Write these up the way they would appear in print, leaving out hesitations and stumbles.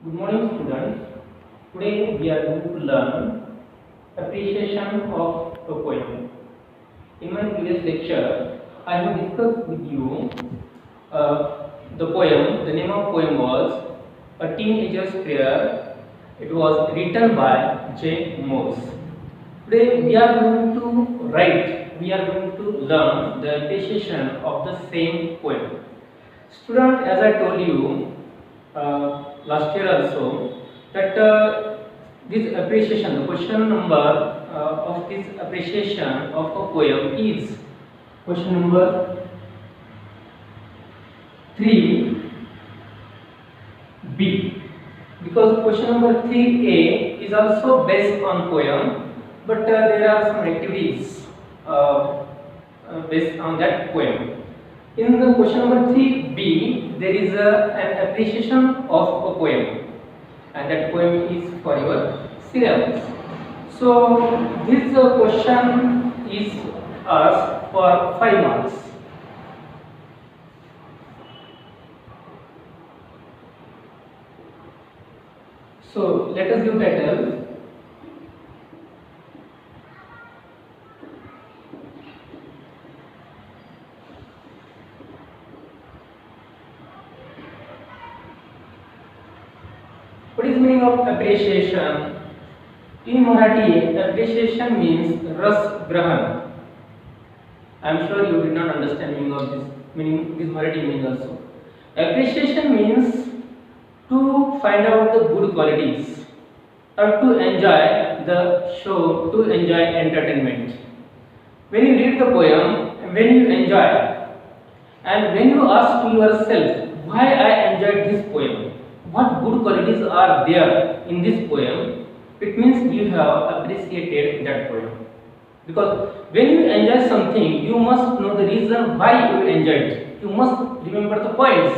Good morning, students. Today we are going to learn appreciation of a poem. In my previous lecture, I have discussed with you the poem. The name of poem was A Teenager's Prayer. It was written by J. Morse. Today we are going to we are going to learn the appreciation of the same poem. Student, as I told you last year also, that this appreciation, the question number of this appreciation of a poem is question number 3b, because question number 3a is also based on poem, but there are some activities based on that poem. In the question number 3b, there is an appreciation of a poem, and that poem is for your syllabus. So this question is asked for 5 marks. So let us give title. What is meaning of appreciation? In Marathi, appreciation means ras grahan. I am sure you did not understand meaning of this meaning. This Marathi meaning also. Appreciation means to find out the good qualities or to enjoy the show, to enjoy entertainment. When you read the poem, when you enjoy, and when you ask to yourself, why I enjoyed this poem, what good qualities are there in this poem, it means you have appreciated that poem. Because when you enjoy something, you must know the reason why you enjoyed it. You must remember the points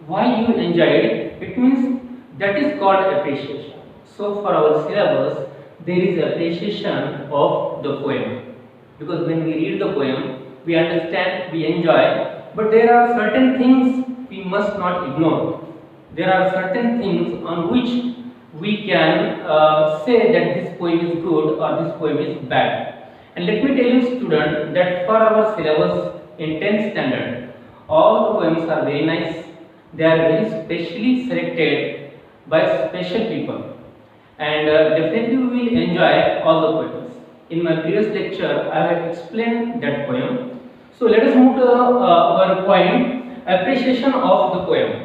why you enjoyed it. It means that is called appreciation. So for our syllabus, there is appreciation of the poem. Because when we read the poem, we understand, we enjoy, but there are certain things we must not ignore. There are certain things on which we can say that this poem is good or this poem is bad. And let me tell you, student, that for our syllabus in 10th standard, all the poems are very nice. They are very specially selected by special people, and definitely we will enjoy all the poems. In my previous lecture, I have explained that poem. So let us move to our point, appreciation of the poem.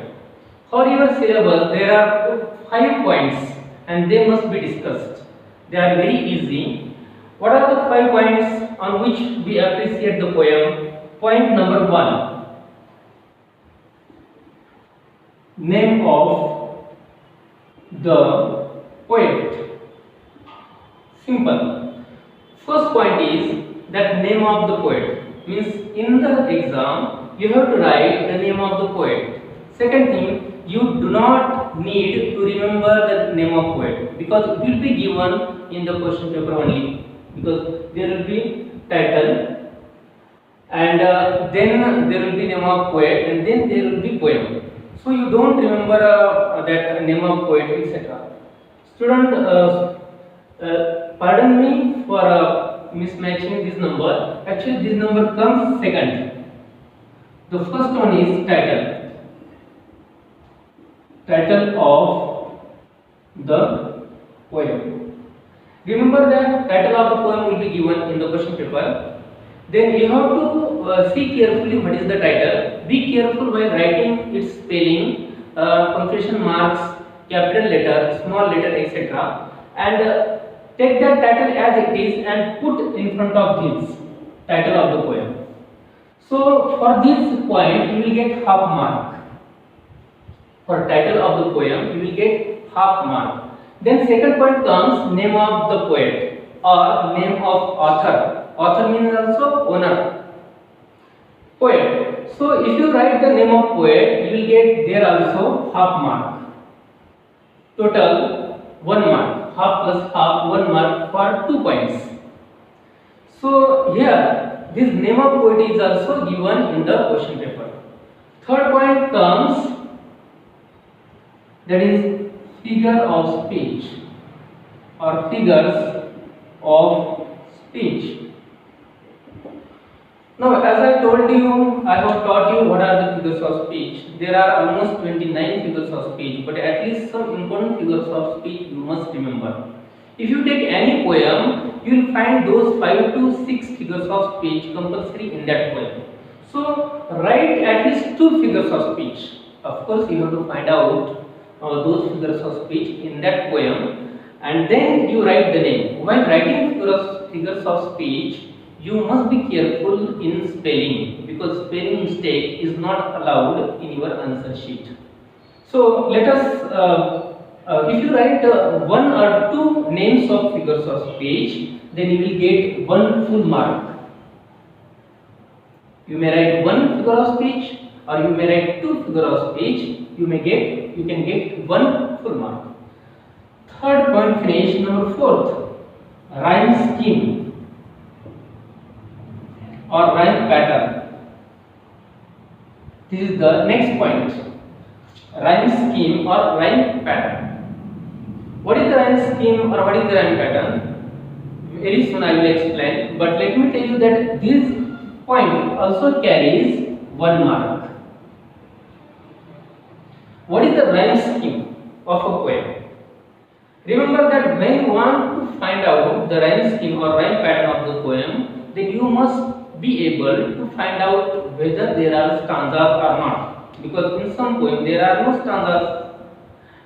For your syllabus, there are 5 points and they must be discussed. They are very easy. What are the 5 points on which we appreciate the poem? Point number 1. Name of the poet. Simple. First point is that name of the poet. Means in the exam, you have to write the name of the poet. Second thing, you do not need to remember the name of poet, because it will be given in the question paper only, because there will be title and then there will be name of poet and then there will be poem. So you don't remember that name of poet, etc. Student, pardon me for mismatching this number. Actually this number comes second. The first one is title. Title of the poem. Remember that title of the poem will be given in the question paper. Then you have to see carefully what is the title. Be careful while writing its spelling, punctuation marks, capital letter, small letter, etc. And take that title as it is and put in front of this title of the poem. So for this point, you will get half mark. For title of the poem, you will get half mark. Then second point comes name of the poet or name of author. Author means also owner. Poet. So if you write the name of poet, you will get there also half mark. Total 1 mark. Half plus half, 1 mark for 2 points. So here this name of poet is also given in the question paper. Third point comes, that is figure of speech or figures of speech. Now, as I told you, I have taught you what are the figures of speech. There are almost 29 figures of speech, but at least some important figures of speech you must remember. If you take any poem, you will find those 5 to 6 figures of speech compulsory in that poem. So, write at least 2 figures of speech. Of course, you have to find out those figures of speech in that poem, and then you write the name. While writing figures of speech, you must be careful in spelling, because spelling mistake is not allowed in your answer sheet. So let us, if you write 1 or 2 names of figures of speech, then you will get 1 full mark. You may write 1 figure of speech, or you may write 2 figure of speech. You can get 1 full mark. Third point finished. Number 4th, rhyme scheme or rhyme pattern. This is the next point. Rhyme scheme or rhyme pattern. What is the rhyme scheme or what is the rhyme pattern? Very soon I will explain, but let me tell you that this point also carries 1 mark. What is the rhyme scheme of a poem? Remember that when you want to find out the rhyme scheme or rhyme pattern of the poem, then you must be able to find out whether there are stanzas or not. Because in some poem there are no stanzas.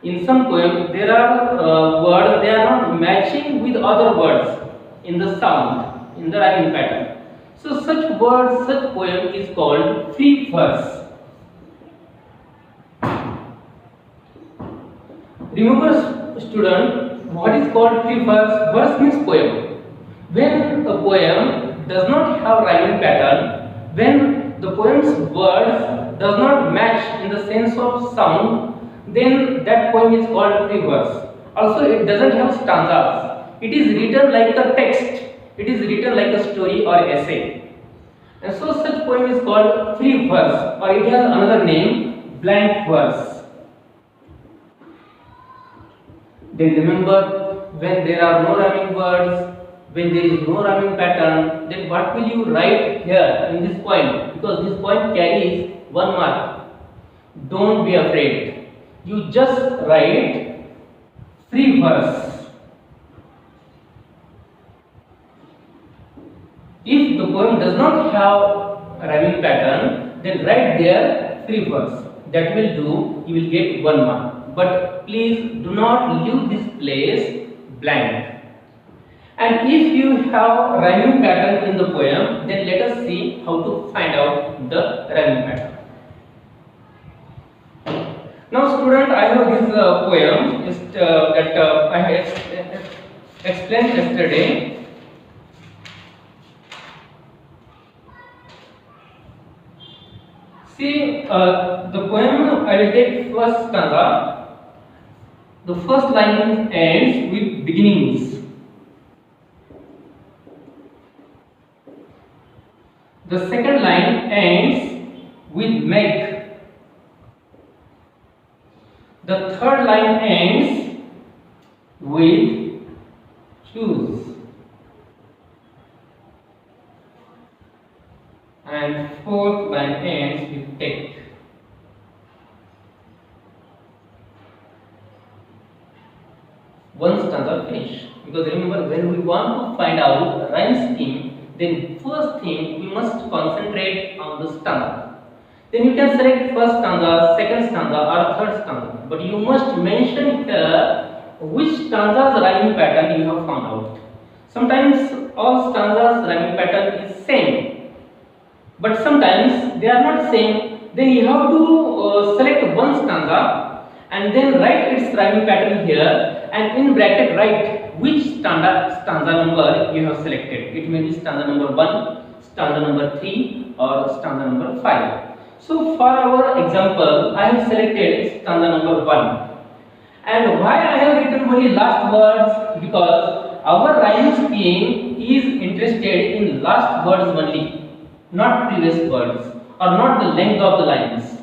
In some poem there are words, they are not matching with other words in the sound, in the rhyming pattern. So such words, such poem is called free verse. Remember student, what is called free verse? Verse means poem. When a poem does not have rhyming pattern, when the poem's words does not match in the sense of sound, then that poem is called free verse. Also, it doesn't have stanzas. It is written like a text. It is written like a story or essay. And so such poem is called free verse, or it has another name, blank verse. Then remember, when there are no rhyming words, when there is no rhyming pattern, then what will you write here in this poem? Because this poem carries 1 mark. Don't be afraid. You just write free verse. If the poem does not have a rhyming pattern, then write there free verse. That will do, you will get 1 mark. But please do not leave this place blank. And if you have rhyming pattern in the poem, then let us see how to find out the rhyming pattern. Now student, I have this poem that I have explained yesterday. See, the poem, I will take first stanza. The first line ends with beginnings. The second line ends with make. The third line ends with choose. And fourth line ends with take. One stanza finish. Because remember, when we want to find out rhyme scheme, then first thing we must concentrate on the stanza. Then you can select first stanza, second stanza or third stanza. But you must mention here which stanza's rhyming pattern you have found out. Sometimes all stanzas rhyming pattern is same. But sometimes they are not same. Then you have to select one stanza and then write its rhyming pattern here, and in bracket write which stanza number you have selected. It may be stanza number 1, stanza number 3 or stanza number 5. So for our example, I have selected stanza number 1. And why I have written only last words? Because our rhyme scheme is interested in last words only, not previous words or not the length of the lines.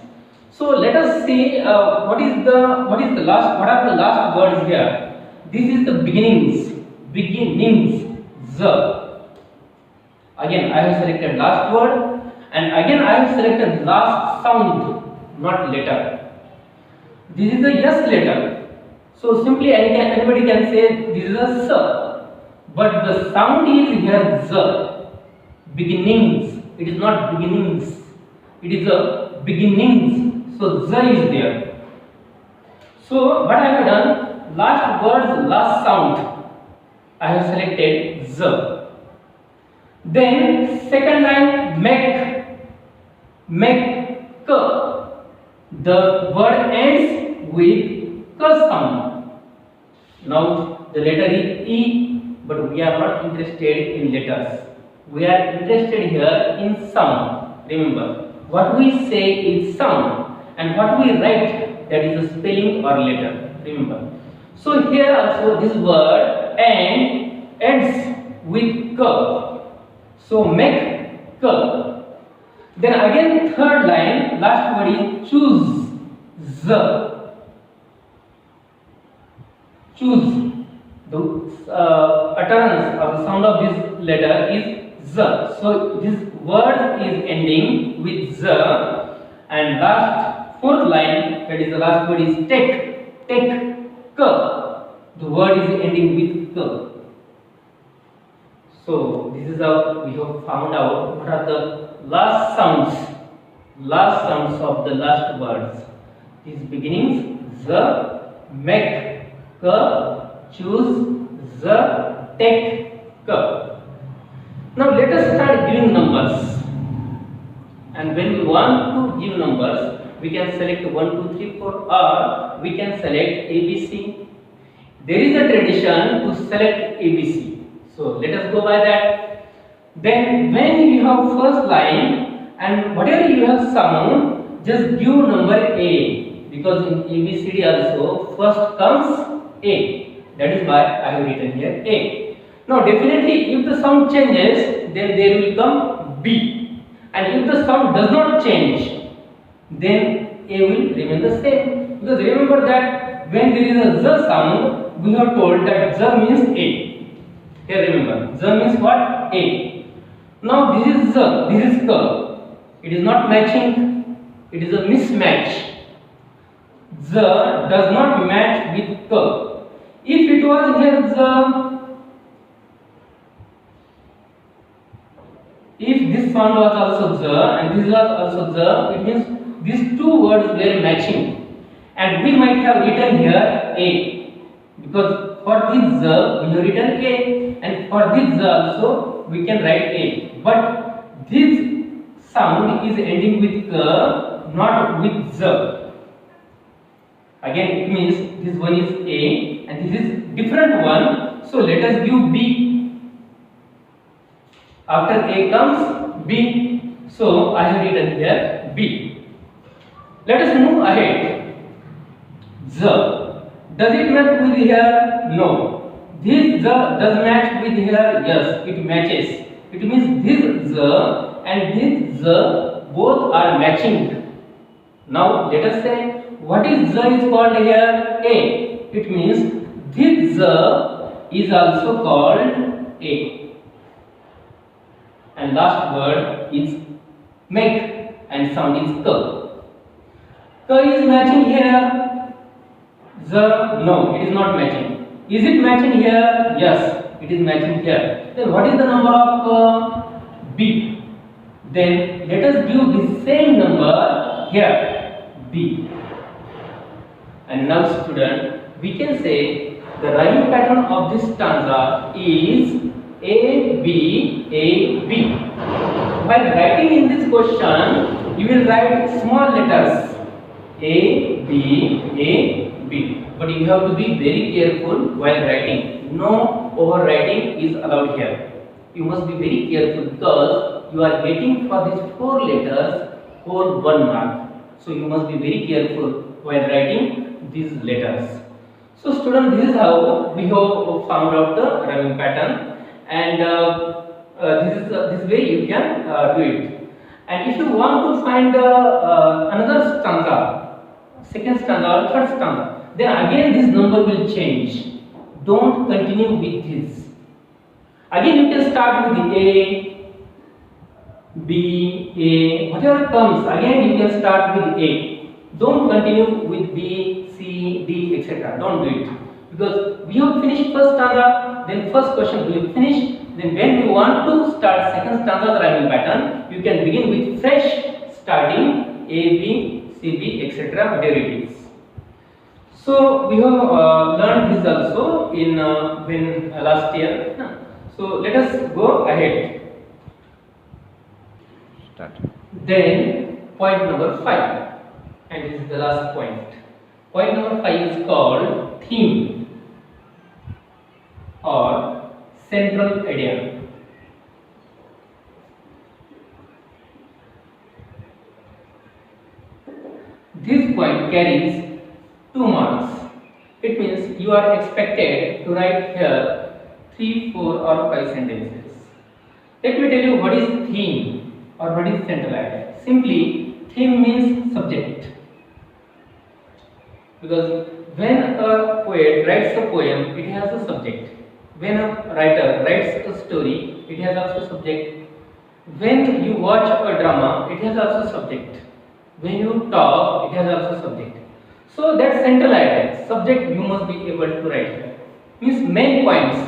So let us see what are the last words here. This is the beginnings. The. Again, I have selected last word, and again I have selected last sound, not letter. This is a yes letter. So simply anybody can say this is a s, but the sound is here z. Beginnings. It is not beginnings. It is a beginnings. So z is there. So what I have done? Last words, last sound. I have selected z. Then second line make k. The word ends with k sound. Now the letter is E, but we are not interested in letters. We are interested here in sound. Remember, what we say is sound, and what we write, that is a spelling or letter. Remember. So here also this word ends with k. So make k. Then again third line, last word is choose. Z. Choose. The utterance or the sound of this letter is z. So this word is ending with z. And last fourth line, that is the last word is take k. The word is ending with k. So this is how we have found out what are the last sounds of the last words. These beginnings: the, make, k, choose, the, take, k. Now let us start giving numbers. And when we want to give numbers, we can select 1, 2, 3, 4, or we can select ABC. There is a tradition to select ABC. So let us go by that. Then when you have first line and whatever you have sound, just give number A, because in ABCD also first comes A. That is why I have written here A. Now definitely if the sound changes, then there will come B. And if the sound does not change, then A will remain the same. Because remember that when there is a Z sound, we have told that Z means A. Here remember, Z means what? A. Now this is Z, this is K. It is not matching, it is a mismatch. Z does not match with K. If it was here Z, if this sound was also Z and this was also Z, it means these two words were matching. And we might have written here A. Because for this Z, we have written A. And for this Z also, we can write A. But this sound is ending with K, not with Z. Again, it means this one is A and this is different one. So let us give B. After A comes B. So I have written here B. Let us move ahead. Z. Does it match with here? No. This Z does match with here? Yes, it matches. It means this Z and this Z both are matching. Now let us say what is Z is called here? A. It means this Z is also called A. And last word is make and sound is K. K is matching here. Z, no, it is not matching. Is it matching here? Yes, it is matching here. Then what is the number of B? Then let us give the same number here, B. And now student, we can say the rhyming pattern of this stanza is A, B, A, B. While writing in this question, you will write small letters A, B, A, B. But you have to be very careful while writing. No overwriting is allowed here. You must be very careful because you are getting for these 4 letters whole 1 mark. So you must be very careful while writing these letters. So student, this is how we have found out the rhyming pattern, and this way you can do it. And if you want to find another stanza, second stanza or third stanza, then again this number will change. Don't continue with this. Again you can start with A, B, A, whatever comes, again you can start with A. Don't continue with B, C, D, etc. Don't do it. Because we have finished first stanza, then first question we have finished, then when we want to start second stanza rhyming pattern, you can begin with fresh starting A, B, C, B, etc. whatever it is. So we have learned this also in last year. So let us go ahead. Start. Then point number 5, and this is the last point. Point number 5 is called theme or central idea. This point carries 2 marks. It means you are expected to write here 3, 4 or 5 sentences. Let me tell you what is theme or what is central idea. Simply, theme means subject. Because when a poet writes a poem, it has a subject. When a writer writes a story, it has also subject. When you watch a drama, it has also subject. When you talk, it has also subject. So that central idea, subject you must be able to write here. Means main points.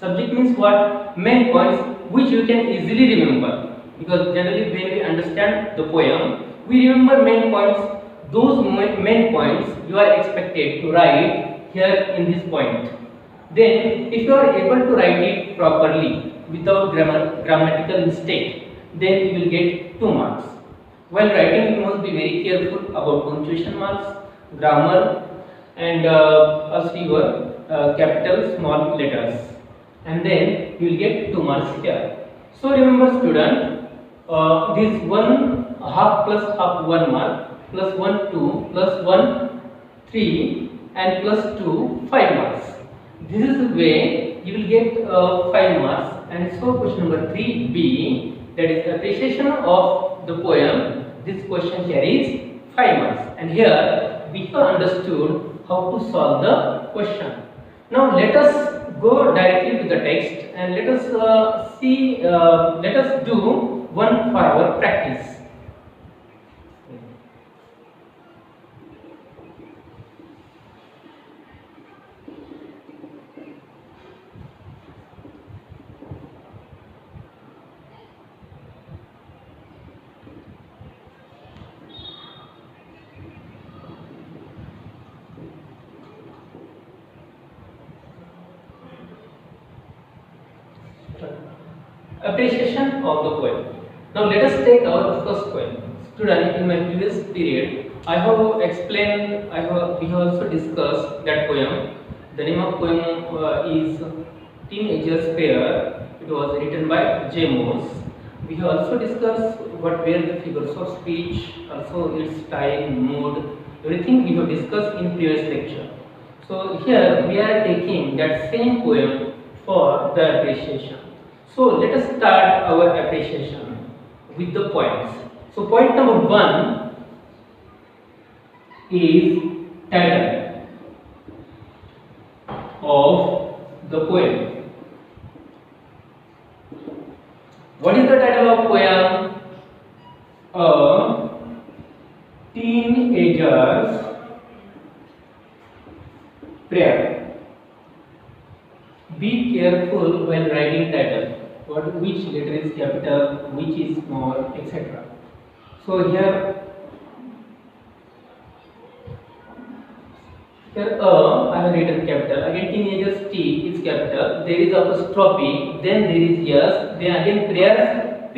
Subject means what? Main points which you can easily remember. Because generally when we understand the poem, we remember main points. Those main points you are expected to write here in this point. Then if you are able to write it properly without grammatical mistake, then you will get 2 marks. While writing, you must be very careful about punctuation marks, grammar, and also your capital small letters, and then you will get 2 marks here. So remember student, this 1 half plus half 1 mark, plus 1 2, plus 1 3, and plus 2 5 marks. This is the way you will get 5 marks. And so question number 3B, that is appreciation of the poem, this question carries 5 marks. And here we have understood how to solve the question. Now let us go directly to the text and let us let us do one for our practice. Appreciation of the poem. Now let us take our first poem. Student, in my previous period, I have explained, we have also discussed that poem. The name of poem is Teenager's Fair. It was written by J. Morse. We have also discussed what were the figures of speech, also its style, mood, everything we have discussed in previous lecture. So here we are taking that same poem for the appreciation. So let us start our appreciation with the points. So point number 1 is title of the poem. What is the title of poem? A Teenager's Prayer. Be careful while writing title. Which letter is capital, which is small, etc. So here I have written capital. Again, teenagers T is capital. There is apostrophe. Then there is yes. Then again prayers P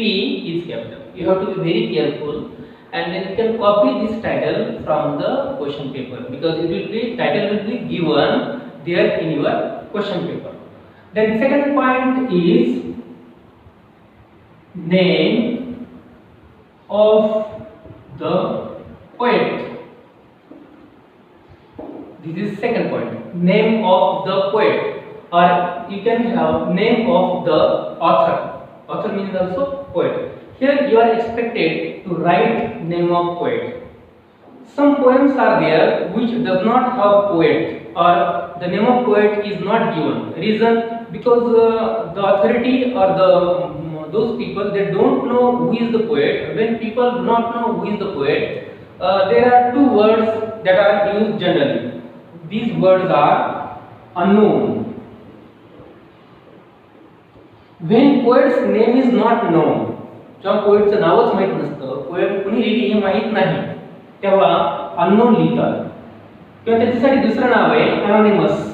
is capital. You have to be very careful, and then you can copy this title from the question paper, because it will be title will be given there in your question paper. Then second point is name of the poet. This is second point. Name of the poet, or you can have name of the author. Author means also poet. Here you are expected to write name of poet. Some poems are there which does not have poet, or the name of poet is not given. Reason, because the authority or those people, they don't know who is the poet. When people do not know who is the poet, there are two words that are used generally. These words are unknown. When poet's name is not known, जेव्हा पोएटचं नावच माहित नसतं, poem कुणी लिहिली हे माहित नाही, तेव्हा unknown लिहितात. किंवा त्याच्यासाठी दुसरं नाव आहे anonymous.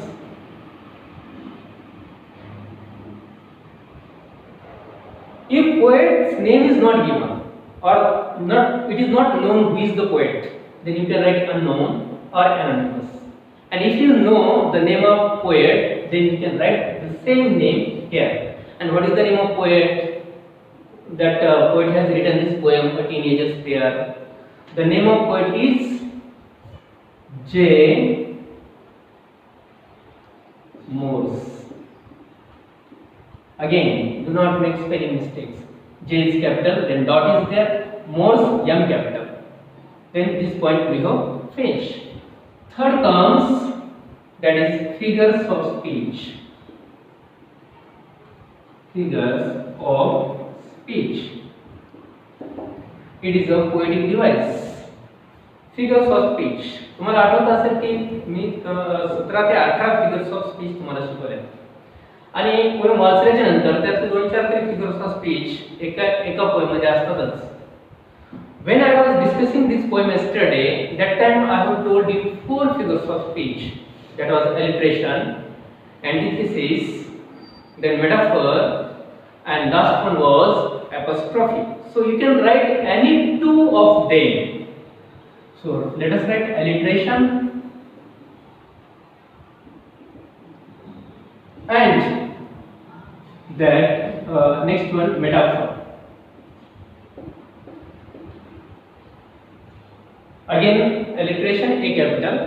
If poet's name is not given or not, it is not known who is the poet, then you can write unknown or anonymous. And if you know the name of poet, then you can write the same name here. And what is the name of poet? That poet has written this poem, A Teenager's Prayer. The name of poet is J. Morse. Again, do not make spelling mistakes. J is capital, then dot is there, Morse, M capital. Then this point we have finished. Third comes, that is figures of speech. Figures of speech. It is a poetic device. Figures of speech. तुम्हाला आठवत असेल की मी 17 ते 18 figures of speech तुम्हाला शिकवले आणि poem वाचल्याच्या नंतर त्यात 2-4 तरी फिगर्स ऑफ स्पीच एका पोएम मध्ये असतातच. When I was discussing this poem yesterday, that time I have told you 4 figures of speech. That was alliteration, antithesis, then metaphor, and last one was apostrophe. So you can write any 2 of them. So let us write alliteration and that next one metaphor. Again alliteration A capital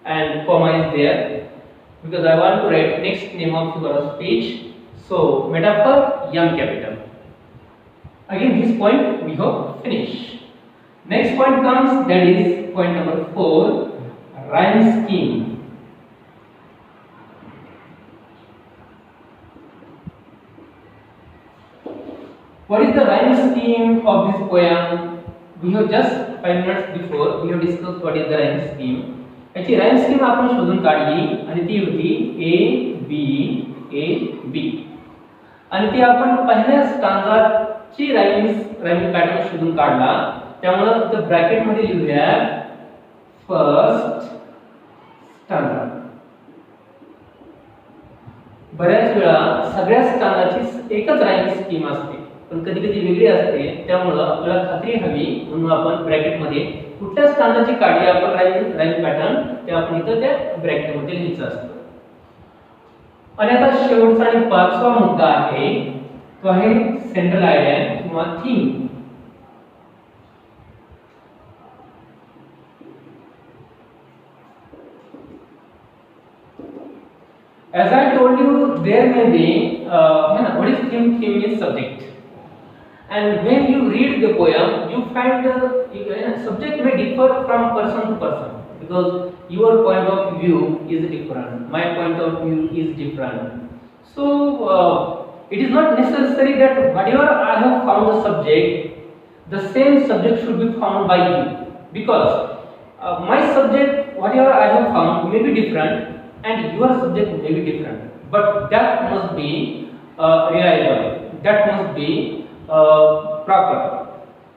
and comma is there because I want to write next name of figure of speech. So metaphor M capital. Again this point we have finished. Next point comes, that is point number 4, rhyme scheme. What is the rhyme scheme of this poem? We have just 5 minutes before we have discussed what is the rhyme scheme. याची rhyme scheme आपण शोधून काढली आणि ती होती A B A B आणि ती आपण पहिल्या स्टांजाची रायमिंग पॅटर्न शोधून काढला. त्यामुळे इथे ब्रॅकेट मध्ये लिहूया फर्स्ट स्टांजा. बऱ्याच वेळा सगळ्या स्टांजाची एकच रायमिंग स्कीम असते पण कधी कधी वेगळी असते. त्यामुळे आपल्याला खात्री हवी म्हणून आपण ब्रॅकेट मध्ये कुठल्या स्टांजाची काढली आपण रायमिंग पॅटर्न ते आपण इथे त्या ब्रॅकेट मध्ये लिहायचं असतं. आणि आता शेवटचा आणि 5वा मुद्दा आहे तो आहे सेंट्रल आयडिया किंवा theme. As I told you, there may be what is theme? Theme means subject. And when you read the poem, you find subject may differ from person to person because your point of view is different, my point of view is different. So it is not necessary that whatever I have found the subject, the same subject should be found by you because my subject, whatever I have found, may be different. And your subject may be different, but that must be reliable, that must be proper.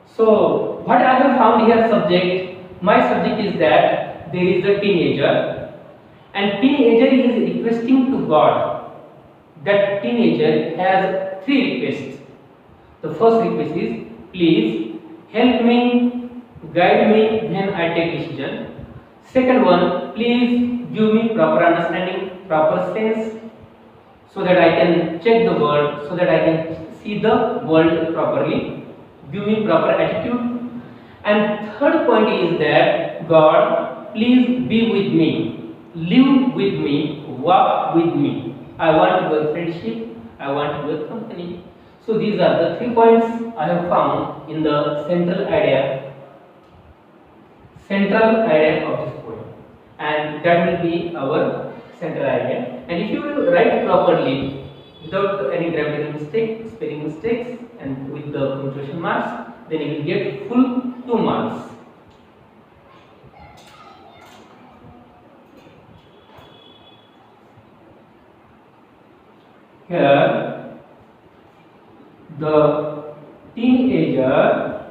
So what I have found here subject, my subject is that there is a teenager and teenager is requesting to God. That teenager has 3 requests. The first request is, please help me, guide me when I take decision. Second one, please give me proper understanding, proper sense, so that I can check the world, so that I can see the world properly. Give me proper attitude. And third point is that God, please be with me, live with me, walk with me. I want your friendship, I want your company. So these are the 3 points I have found in the central idea of this poem, and that will be our central idea. And if you will write properly without any grammatical mistake, spelling mistakes, and with the punctuation marks, then you will get full 2 marks. Here the teenager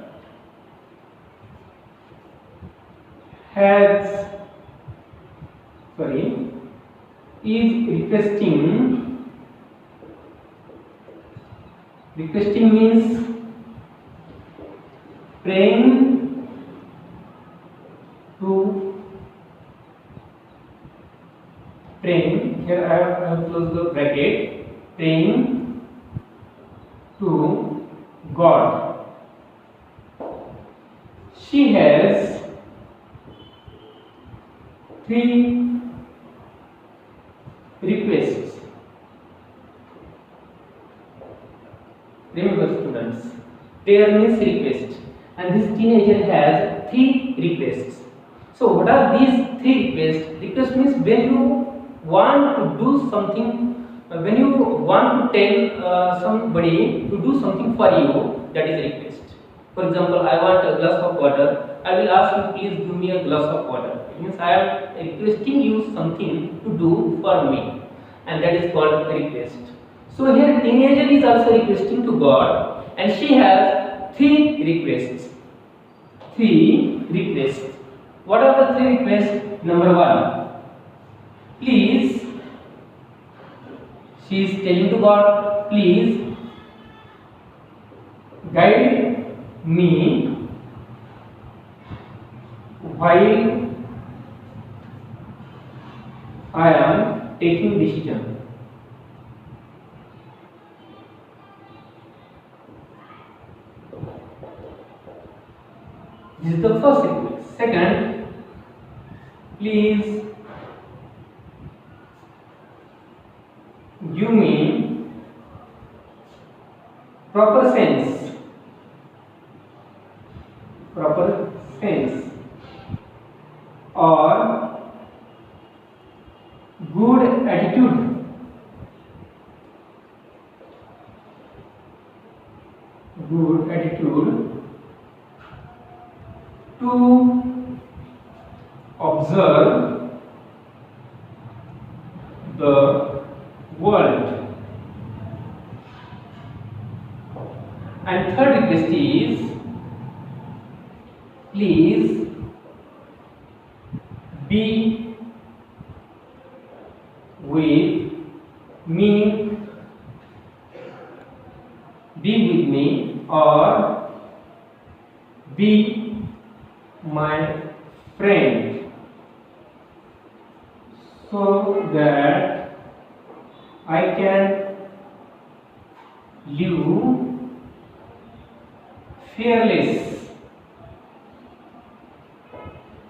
has is requesting means praying here I have closed the bracket, praying to God. She has 3 requests. Remember students, prayer means request, and this teenager has 3 requests. So what are these 3 requests? Request means when you want to do something, when you want to tell somebody to do something for you, that is a request. For example, I want a glass of water. I will ask you, please give me a glass of water. It means I am requesting you something to do for me, and that is called a request. So here teenager is also requesting to God, and she has 3 requests. 3 requests. What are the 3 requests? Number 1, please, she is telling to God, please guide me while I am taking decision. This is the first request. Second, please give me proper sense or good attitude to observe the world. And third request is, please be with me or be my friend, so that I can live fearless.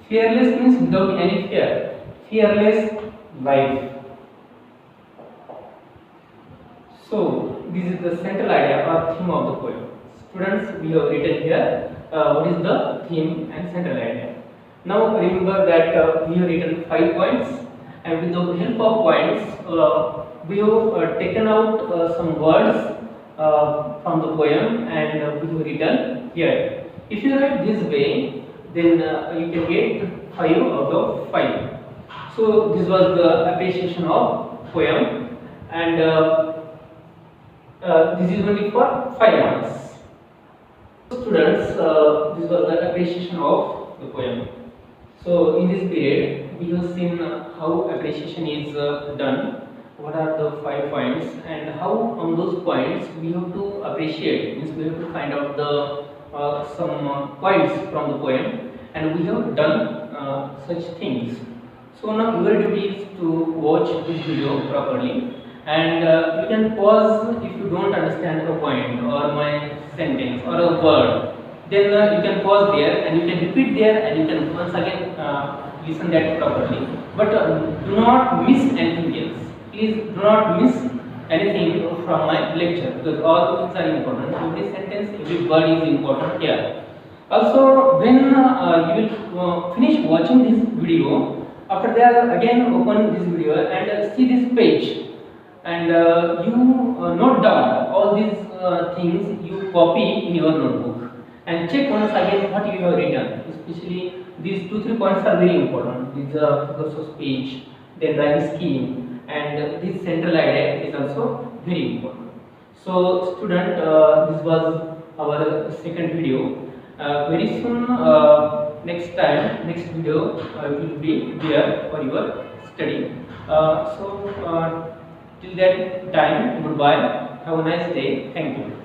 Fearless means without any fear. Fearless life. So this is the central idea or theme of the poem. Students, we have written here what is the theme and central idea. Now remember that we have written 5 points, and with the help of points we have taken out some words from the poem, and we have written here. If you write this way, then you can get 5 out of 5. So this was the appreciation of poem, and this is only for 5 marks. Students, this was the appreciation of the poem. So in this period, we have seen how appreciation is done, what are the 5 points, and how on those points we have to appreciate, means we have to find out the some points from the poem, and we have done such things. So now your duty is to watch this video properly, and you can pause if you don't understand a point or my sentence or a word. Then you can pause there and you can repeat there, and you can once again listen that properly. But do not miss anything else. Please do not miss anything from my lecture, because all things are important. Every sentence, every word is important here. Also, when you will finish watching this video, after that again open this video and see this page, and you note down all these things, you copy in your notebook and check once again what you have written. Especially these 2-3 points are very important. These figures of speech, then rhyme scheme, and this central idea is also very important. So student, this was our second video. Very soon, next video will be there for your study. Till that time, goodbye. Have a nice day. Thank you.